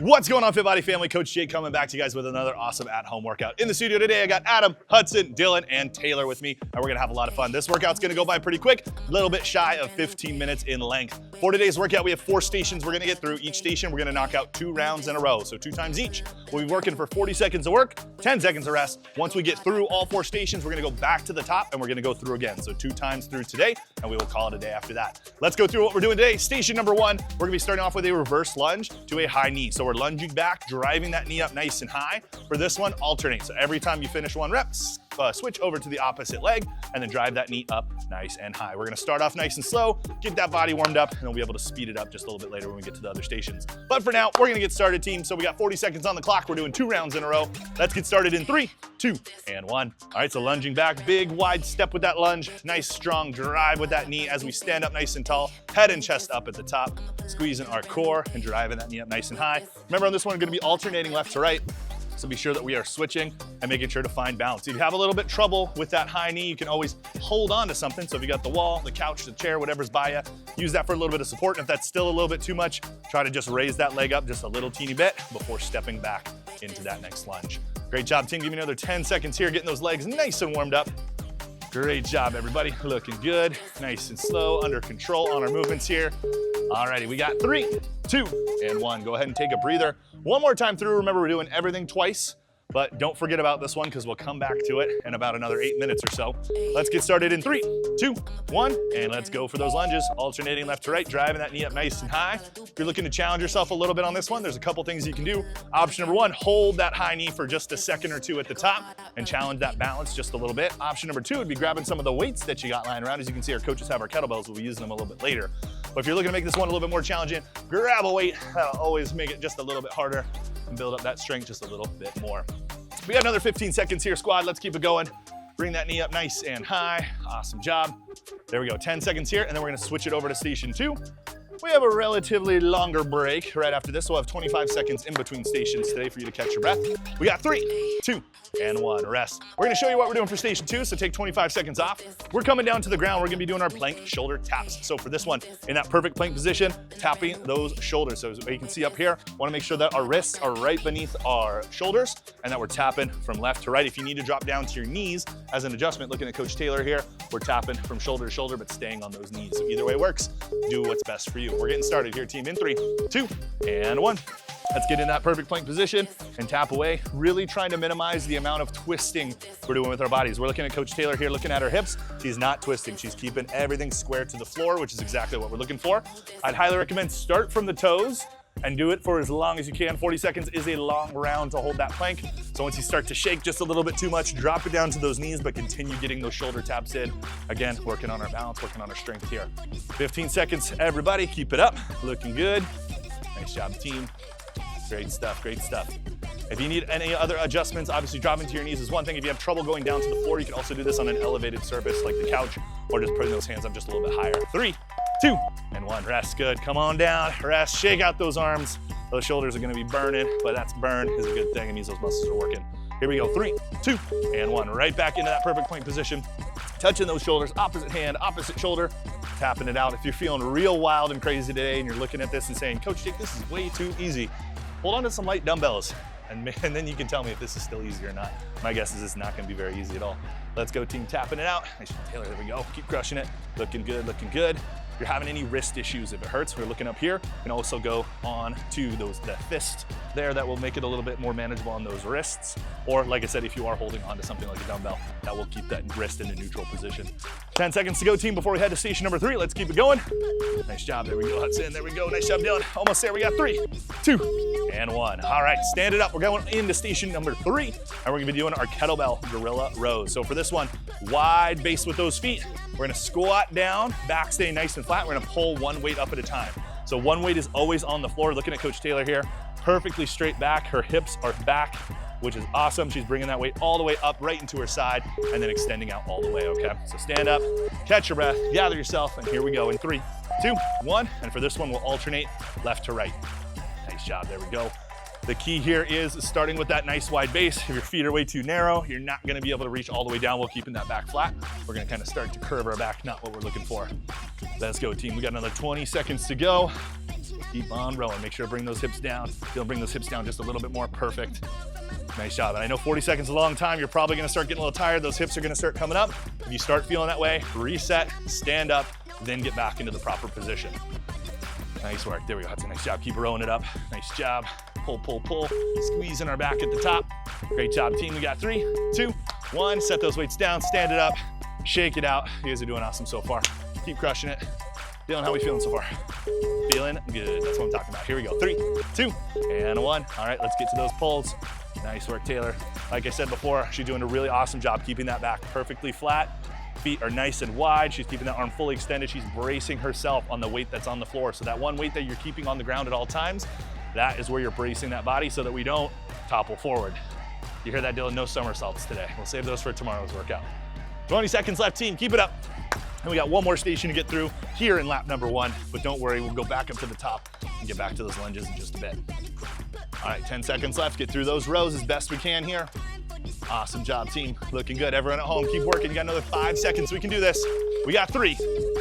What's going on, Fit Body family? Coach Jake coming back to you guys with another awesome at-home workout. In the studio today, I got Adam, Hudson, Dylan, and Taylor with me, and we're gonna have a lot of fun. This workout's gonna go by pretty quick, a little bit shy of 15 minutes in length. For today's workout, we have 4 stations we're gonna get through. Each station, we're gonna knock out 2 rounds in a row, so 2 times each. We'll be working for 40 seconds of work, 10 seconds of rest. Once we get through all 4 stations, we're gonna go back to the top, and we're gonna go through again. So 2 times through today, and we will call it a day after that. Let's go through what we're doing today. Station number 1, we're gonna be starting off with a reverse lunge to a high knee. So we're lunging back, driving that knee up nice and high. For this one, alternate. So every time you finish 1 rep, switch over to the opposite leg and then drive that knee up nice and high. We're gonna start off nice and slow, get that body warmed up, and then we'll be able to speed it up just a little bit later when we get to the other stations. But for now, we're gonna get started, team. So we got 40 seconds on the clock. We're doing 2 rounds in a row. Let's get started in 3, 2, and 1. All right, so lunging back, big wide step with that lunge, nice strong drive with that knee as we stand up nice and tall, head and chest up at the top, squeezing our core and driving that knee up nice and high. Remember on this one, we're gonna be alternating left to right. So be sure that we are switching and making sure to find balance. If you have a little bit trouble with that high knee, you can always hold on to something. So if you got the wall, the couch, the chair, whatever's by you, use that for a little bit of support. And if that's still a little bit too much, try to just raise that leg up just a little teeny bit before stepping back into that next lunge. Great job, team. Give me another 10 seconds here, getting those legs nice and warmed up. Great job, everybody. Looking good, nice and slow, under control on our movements here. Alrighty, we got 3, 2, and 1. Go ahead and take a breather. One more time through. Remember, we're doing everything twice, but don't forget about this one because we'll come back to it in about another 8 minutes or so. Let's get started in 3, 2, 1, and let's go for those lunges. Alternating left to right, driving that knee up nice and high. If you're looking to challenge yourself a little bit on this one, there's a couple things you can do. Option number 1, hold that high knee for just a second or 2 at the top and challenge that balance just a little bit. Option number 2 would be grabbing some of the weights that you got lying around. As you can see, our coaches have our kettlebells. We'll be using them a little bit later. But if you're looking to make this one a little bit more challenging, grab a weight. That'll always make it just a little bit harder and build up that strength just a little bit more. We got another 15 seconds here, squad. Let's keep it going. Bring that knee up nice and high. Awesome job. There we go, 10 seconds here, and then we're gonna switch it over to station 2. We have a relatively longer break right after this. We'll have 25 seconds in between stations today for you to catch your breath. We got 3, 2, and 1, rest. We're gonna show you what we're doing for station 2, so take 25 seconds off. We're coming down to the ground. We're gonna be doing our plank shoulder taps. So for this one, in that perfect plank position, tapping those shoulders. So as you can see up here, wanna make sure that our wrists are right beneath our shoulders and that we're tapping from left to right. If you need to drop down to your knees as an adjustment, looking at Coach Taylor here, we're tapping from shoulder to shoulder, but staying on those knees. So either way works. Do what's best for you. We're getting started here, team, in 3, 2, and 1. Let's get in that perfect plank position and tap away, really trying to minimize the amount of twisting we're doing with our bodies. We're looking at Coach Taylor here, looking at her hips. She's not twisting. She's keeping everything square to the floor, which is exactly what we're looking for. I'd highly recommend start from the toes and do it for as long as you can. 40 seconds is a long round to hold that plank. So once you start to shake just a little bit too much, drop it down to those knees, but continue getting those shoulder taps in. Again, working on our balance, working on our strength here. 15 seconds, everybody, keep it up. Looking good. Nice job, team. Great stuff, great stuff. If you need any other adjustments, obviously dropping to your knees is one thing. If you have trouble going down to the floor, you can also do this on an elevated surface like the couch, or just putting those hands up just a little bit higher. 3, 2, and 1, rest, good. Come on down, rest, shake out those arms. Those shoulders are gonna be burning, but that's burn is a good thing. It means those muscles are working. Here we go, 3, 2, and 1. Right back into that perfect plank position. Touching those shoulders, opposite hand, opposite shoulder, tapping it out. If you're feeling real wild and crazy today and you're looking at this and saying, Coach Jake, this is way too easy, hold on to some light dumbbells and then you can tell me if this is still easy or not. My guess is it's not gonna be very easy at all. Let's go, team, tapping it out. Nice, Taylor, there we go. Keep crushing it. Looking good, looking good. If you're having any wrist issues, if it hurts, we're looking up here. You can also go on to the fist there. That will make it a little bit more manageable on those wrists. Or like I said, if you are holding on to something like a dumbbell, that will keep that wrist in a neutral position. 10 seconds to go, team, before we head to station number 3. Let's keep it going. Nice job, there we go, Hudson, there we go. Nice job, Dylan. Almost there, we got 3, 2, and 1. All right, stand it up. We're going into station number 3, and we're gonna be doing our kettlebell gorilla rows. So for this one, wide base with those feet. We're gonna squat down, back stay nice and flat. We're gonna pull 1 weight up at a time. So 1 weight is always on the floor. Looking at Coach Taylor here, perfectly straight back. Her hips are back, which is awesome. She's bringing that weight all the way up right into her side and then extending out all the way, okay? So stand up, catch your breath, gather yourself, and here we go in 3, 2, 1. And for this one, we'll alternate left to right. Nice job, there we go. The key here is starting with that nice wide base. If your feet are way too narrow, you're not gonna be able to reach all the way down while keeping that back flat. We're gonna kind of start to curve our back, not what we're looking for. Let's go, team. We got another 20 seconds to go. Keep on rowing. Make sure to bring those hips down. Dylan, bring those hips down just a little bit more. Perfect. Nice job. And I know 40 seconds is a long time. You're probably gonna start getting a little tired. Those hips are gonna start coming up. If you start feeling that way, reset, stand up, then get back into the proper position. Nice work. There we go. That's a nice job. Keep rowing it up. Nice job. Pull, pull, pull. Squeezing our back at the top. Great job, team. We got 3, 2, 1. Set those weights down. Stand it up. Shake it out. You guys are doing awesome so far. Keep crushing it. Dylan, how are we feeling so far? Feeling good. That's what I'm talking about. Here we go. 3, 2, and 1. All right, let's get to those pulls. Nice work, Taylor. Like I said before, she's doing a really awesome job keeping that back perfectly flat. Feet are nice and wide. She's keeping that arm fully extended. She's bracing herself on the weight that's on the floor. So that one weight that you're keeping on the ground at all times, that is where you're bracing that body so that we don't topple forward. You hear that, Dylan? No somersaults today. We'll save those for tomorrow's workout. 20 seconds left, team. Keep it up. And we got one more station to get through here in lap number 1, but don't worry, we'll go back up to the top and get back to those lunges in just a bit. All right, 10 seconds left. Get through those rows as best we can here. Awesome job, team. Looking good. Everyone at home, keep working. You got another 5 seconds. We can do this. We got 3,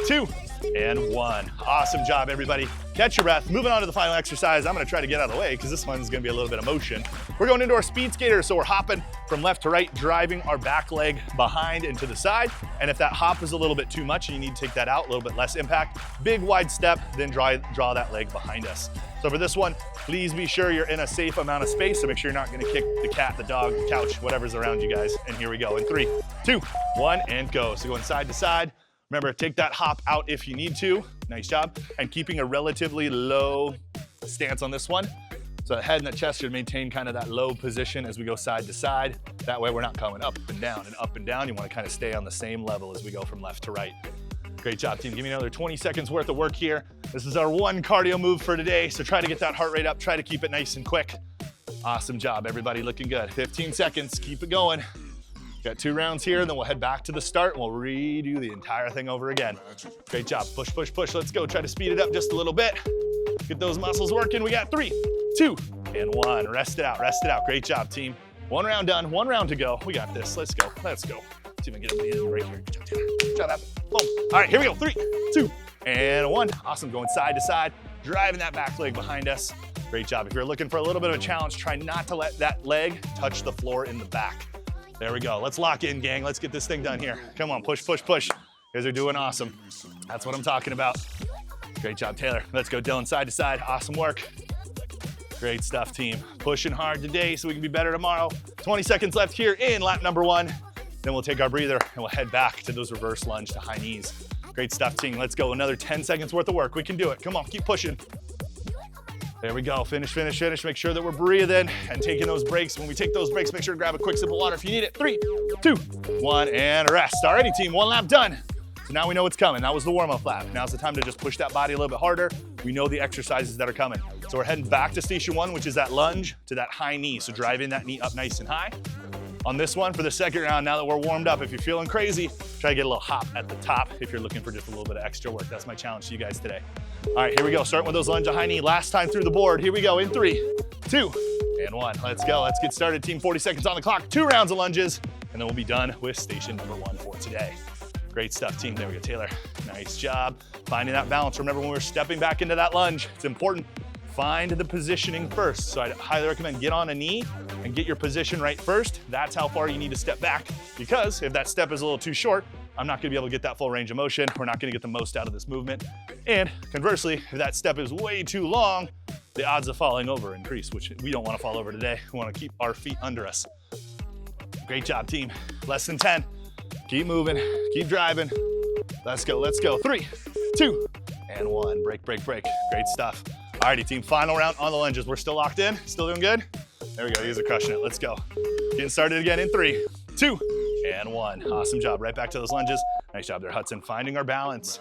2, and 1. Awesome job, everybody. Catch your breath. Moving on to the final exercise. I'm gonna try to get out of the way because this one's gonna be a little bit of motion. We're going into our speed skater, so we're hopping from left to right, driving our back leg behind and to the side. And if that hop is a little bit too much and you need to take that out, a little bit less impact, big wide step, then draw that leg behind us. So for this one, please be sure you're in a safe amount of space, so make sure you're not gonna kick the cat, the dog, the couch, whatever's around you guys. And here we go in 3, 2, 1, and go. So going side to side. Remember, take that hop out if you need to. Nice job. And keeping a relatively low stance on this one. So the head and the chest should maintain kind of that low position as we go side to side. That way we're not coming up and down and up and down. You wanna kind of stay on the same level as we go from left to right. Great job, team. Give me another 20 seconds worth of work here. This is our one cardio move for today, so try to get that heart rate up. Try to keep it nice and quick. Awesome job, everybody. Looking good. 15 seconds. Keep it going. Got 2 rounds here, and then we'll head back to the start, and we'll redo the entire thing over again. Great job. Push, push, push. Let's go. Try to speed it up just a little bit. Get those muscles working. We got 3, 2, and 1. Rest it out. Rest it out. Great job, team. 1 round done. 1 round to go. We got this. Let's go. Let's go. Let's even get it in right here. Good job, Taylor. Good job. Boom. All right, here we go. 3, 2, and 1. Awesome. Going side to side, driving that back leg behind us. Great job. If you're looking for a little bit of a challenge, try not to let that leg touch the floor in the back. There we go. Let's lock in, gang. Let's get this thing done here. Come on, push, push, push. You guys are doing awesome. That's what I'm talking about. Great job, Taylor. Let's go, Dylan, side to side. Awesome work. Great stuff, team. Pushing hard today so we can be better tomorrow. 20 seconds left here in lap number 1. Then we'll take our breather and we'll head back to those reverse lunge to high knees. Great stuff, team. Let's go. Another 10 seconds worth of work. We can do it. Come on, keep pushing. There we go. Finish, finish, finish. Make sure that we're breathing and taking those breaks. When we take those breaks, make sure to grab a quick sip of water if you need it. 3, 2, 1, and rest. Alrighty, team. 1 lap done. So now we know what's coming. That was the warm-up lap. Now's the time to just push that body a little bit harder. We know the exercises that are coming. So we're heading back to station 1, which is that lunge to that high knee. So driving that knee up nice and high. On this one, for the second round, now that we're warmed up, if you're feeling crazy, try to get a little hop at the top if you're looking for just a little bit of extra work. That's my challenge to you guys today. All right, here we go. Starting with those lunge to high knee. Last time through the board. Here we go in 3, 2, and 1. Let's go. Let's get started, team. 40 seconds on the clock. 2 rounds of lunges, and then we'll be done with station number 1 for today. Great stuff, team. There we go, Taylor. Nice job. Finding that balance. Remember when we're stepping back into that lunge, it's important. Find the positioning first. So I'd highly recommend get on a knee and get your position right first. That's how far you need to step back, because if that step is a little too short, I'm not gonna be able to get that full range of motion. We're not gonna get the most out of this movement. And conversely, if that step is way too long, the odds of falling over increase, which we don't wanna fall over today. We wanna keep our feet under us. Great job, team. Less than 10. Keep moving, keep driving. Let's go, let's go. 3, 2, and 1. Break, break, break. Great stuff. Alrighty, team, final round on the lunges. We're still locked in, still doing good? There we go, you guys are crushing it. Let's go. Getting started again in 3, 2, and 1. Awesome job, right back to those lunges. Nice job there, Hudson, finding our balance.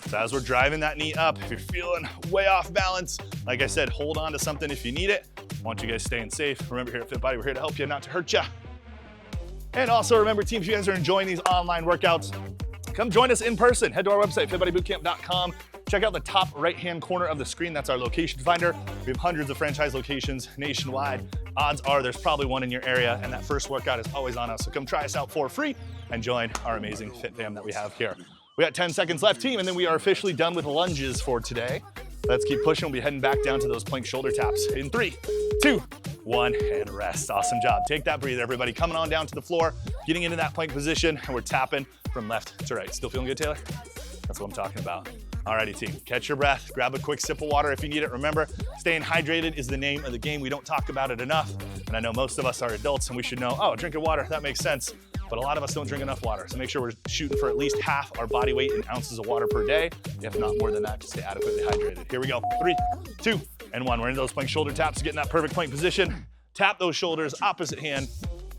So as we're driving that knee up, if you're feeling way off balance, like I said, hold on to something if you need it. I want you guys staying safe. Remember, here at Fit Body, we're here to help you, not to hurt you. And also remember, team, if you guys are enjoying these online workouts, come join us in person. Head to our website, fitbodybootcamp.com. Check out the top right-hand corner of the screen. That's our location finder. We have hundreds of franchise locations nationwide. Odds are there's probably one in your area, and that first workout is always on us. So come try us out for free and join our amazing Fit Fam that we have here. We got 10 seconds left, team, and then we are officially done with lunges for today. Let's keep pushing. We'll be heading back down to those plank shoulder taps in 3, 2, 1, and rest. Awesome job. Take that breather, everybody. Coming on down to the floor, getting into that plank position, and we're tapping from left to right. Still feeling good, Taylor? That's what I'm talking about. Alrighty, team, catch your breath, grab a quick sip of water if you need it. Remember, staying hydrated is the name of the game. We don't talk about it enough, and I know most of us are adults and we should know, oh, drinking water, that makes sense. But a lot of us don't drink enough water, so make sure we're shooting for at least half our body weight in ounces of water per day, if not more than that, to stay adequately hydrated. Here we go, 3, 2, and 1. We're into those plank shoulder taps, getting that perfect plank position. Tap those shoulders, opposite hand,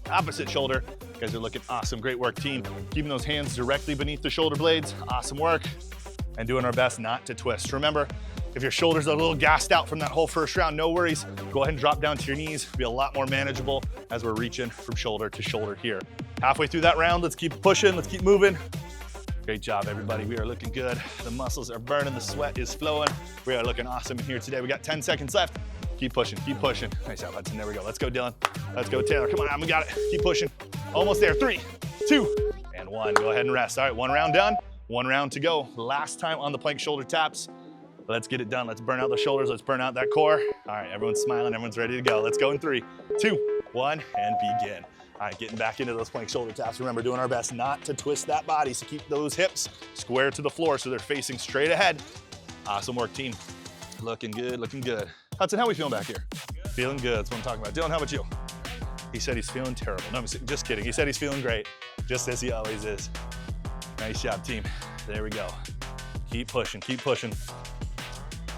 opposite shoulder. You guys are looking awesome, great work, team. Keeping those hands directly beneath the shoulder blades, awesome work. And doing our best not to twist. Remember, if your shoulders are a little gassed out from that whole first round, no worries. Go ahead and drop down to your knees. Be a lot more manageable as we're reaching from shoulder to shoulder here. Halfway through that round, let's keep pushing, let's keep moving. Great job, everybody. We are looking good. The muscles are burning, the sweat is flowing. We are looking awesome in here today. We got 10 seconds left. Keep pushing, keep pushing. Nice job, Hudson. There we go. Let's go, Dylan. Let's go, Taylor. Come on, Adam, we got it. Keep pushing. Almost there. 3, 2, and 1. Go ahead and rest. All right, 1 round done. 1 round to go. Last time on the plank shoulder taps. Let's get it done. Let's burn out the shoulders. Let's burn out that core. All right, everyone's smiling. Everyone's ready to go. Let's go in 3, 2, 1, and begin. All right, getting back into those plank shoulder taps. Remember, doing our best not to twist that body. So keep those hips square to the floor so they're facing straight ahead. Awesome work, team. Looking good, looking good. Hudson, how we feeling back here? Good. Feeling good. That's what I'm talking about. Dylan, how about you? He said he's feeling terrible. No, I'm just kidding. He said he's feeling great, just as he always is. Nice job, team. There we go. Keep pushing, keep pushing.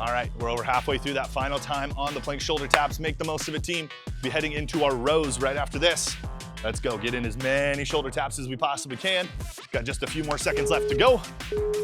All right, we're over halfway through that final time on the plank shoulder taps. Make the most of it, team. Be heading into our rows right after this. Let's go, get in as many shoulder taps as we possibly can. Got just a few more seconds left to go.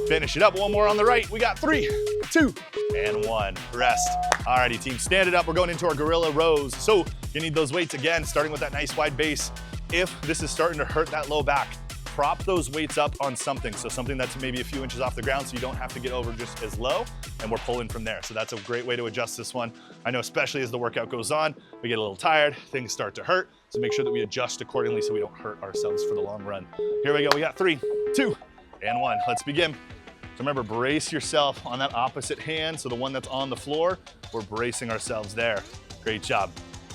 Finish it up, 1 more on the right. We got 3, 2, and 1, rest. All righty, team, stand it up. We're going into our gorilla rows. So you need those weights again, starting with that nice wide base. If this is starting to hurt that low back, prop those weights up on something. So something that's maybe a few inches off the ground so you don't have to get over just as low, and we're pulling from there. So that's a great way to adjust this one. I know especially as the workout goes on, we get a little tired, things start to hurt. So make sure that we adjust accordingly so we don't hurt ourselves for the long run. Here we go, we got 3, 2, and 1. Let's begin. So remember, brace yourself on that opposite hand. So the one that's on the floor, we're bracing ourselves there. Great job.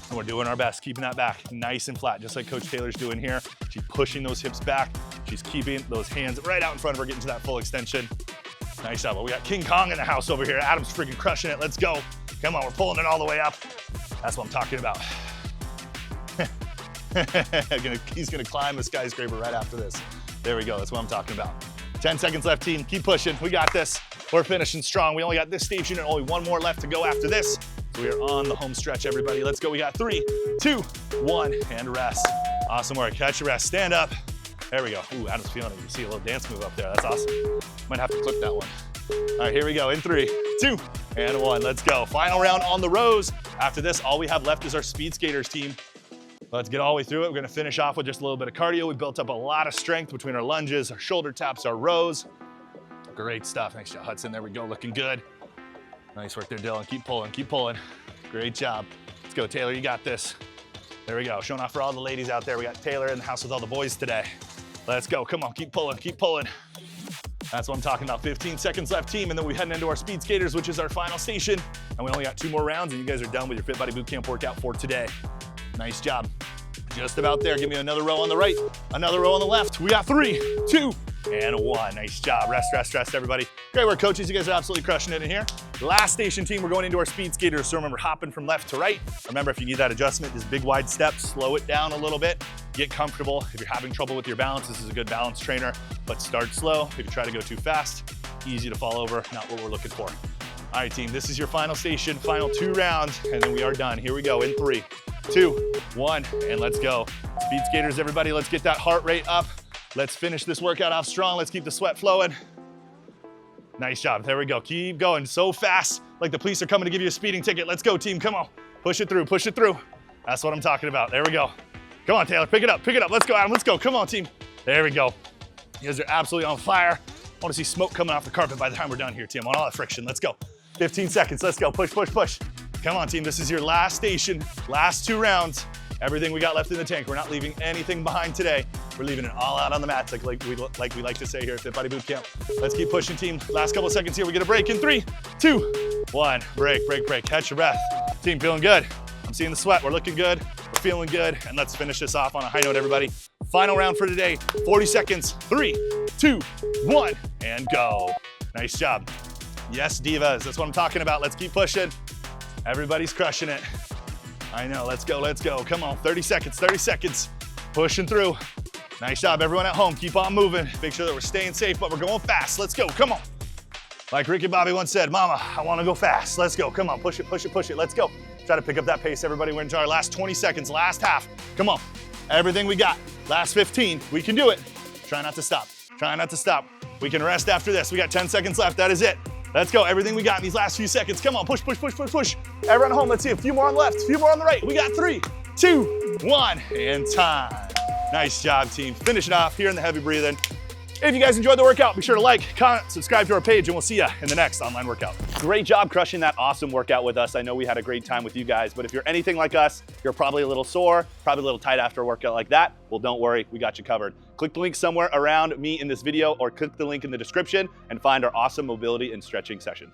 And we're doing our best, keeping that back nice and flat, just like Coach Taylor's doing here. She's pushing those hips back. She's keeping those hands right out in front of her, getting to that full extension. Nice job. Well, we got King Kong in the house over here. Adam's freaking crushing it. Let's go. Come on, we're pulling it all the way up. That's what I'm talking about. He's gonna climb the skyscraper right after this. There we go, that's what I'm talking about. 10 seconds left, team. Keep pushing. We got this. We're finishing strong. We only got this station and only 1 more left to go after this. So we are on the home stretch, everybody. Let's go. We got 3, 2, 1, and rest. Awesome work. Catch your rest. Stand up. There we go. Ooh, Adam's feeling it. You see a little dance move up there. That's awesome. Might have to clip that one. All right, here we go. In 3, 2, and 1. Let's go. Final round on the rows. After this, all we have left is our speed skaters, team. Let's get all the way through it. We're gonna finish off with just a little bit of cardio. We built up a lot of strength between our lunges, our shoulder taps, our rows. Great stuff. Nice job, Hudson. There we go, looking good. Nice work there, Dylan. Keep pulling, keep pulling. Great job. Let's go, Taylor, you got this. There we go, showing off for all the ladies out there. We got Taylor in the house with all the boys today. Let's go, come on, keep pulling, keep pulling. That's what I'm talking about. 15 seconds left, team, and then we heading into our speed skaters, which is our final station. And we only got 2 more rounds, and you guys are done with your Fit Body Bootcamp workout for today. Nice job. Just about there. Give me another row on the right, another row on the left. We got 3, 2, and 1. Nice job. Rest, rest, rest, everybody. Great work, coaches. You guys are absolutely crushing it in here. Last station, team, we're going into our speed skaters. So remember, hopping from left to right. Remember, if you need that adjustment, is big wide steps. Slow it down a little bit. Get comfortable. If you're having trouble with your balance, this is a good balance trainer, but start slow. If you try to go too fast, easy to fall over. Not what we're looking for. All right, team, this is your final station, final 2 rounds, and then we are done. Here we go in 3, 2, 1, and let's go. Speed skaters, everybody, let's get that heart rate up. Let's finish this workout off strong. Let's keep the sweat flowing. Nice job, there we go. Keep going so fast, like the police are coming to give you a speeding ticket. Let's go, team, come on. Push it through, push it through. That's what I'm talking about, there we go. Come on, Taylor, pick it up, let's go, Adam, let's go. Come on, team, there we go. You guys are absolutely on fire. I wanna see smoke coming off the carpet by the time we're done here, team. I want all that friction, let's go. 15 seconds, let's go, push, push, push. Come on, team, this is your last station, last 2 rounds. Everything we got left in the tank. We're not leaving anything behind today. We're leaving it all out on the mats, like we like to say here at Fit Body Bootcamp. Let's keep pushing, team. Last couple of seconds here, we get a break in 3, 2, 1. Break, break, break. Catch your breath. Team, feeling good. I'm seeing the sweat. We're looking good. We're feeling good. And let's finish this off on a high note, everybody. Final round for today. 40 seconds. 3, 2, 1, and go. Nice job. Yes, divas. That's what I'm talking about. Let's keep pushing. Everybody's crushing it. I know. Let's go. Let's go. Come on. 30 seconds. 30 seconds. Pushing through. Nice job, everyone at home. Keep on moving. Make sure that we're staying safe, but we're going fast. Let's go. Come on. Like Ricky Bobby once said, Mama, I want to go fast. Let's go. Come on. Push it, push it, push it. Let's go. Try to pick up that pace, everybody. We're into our last 20 seconds, last half. Come on. Everything we got. Last 15. We can do it. Try not to stop. Try not to stop. We can rest after this. We got 10 seconds left. That is it. Let's go. Everything we got in these last few seconds. Come on. Push, push, push, push, push. Everyone at home, let's see. A few more on the left, a few more on the right. We got 3, 2, 1, and time. Nice job, team. Finish it off here in the heavy breathing. If you guys enjoyed the workout, be sure to like, comment, subscribe to our page, and we'll see you in the next online workout. Great job crushing that awesome workout with us. I know we had a great time with you guys, but if you're anything like us, you're probably a little sore, probably a little tight after a workout like that. Well, don't worry, we got you covered. Click the link somewhere around me in this video or click the link in the description and find our awesome mobility and stretching session.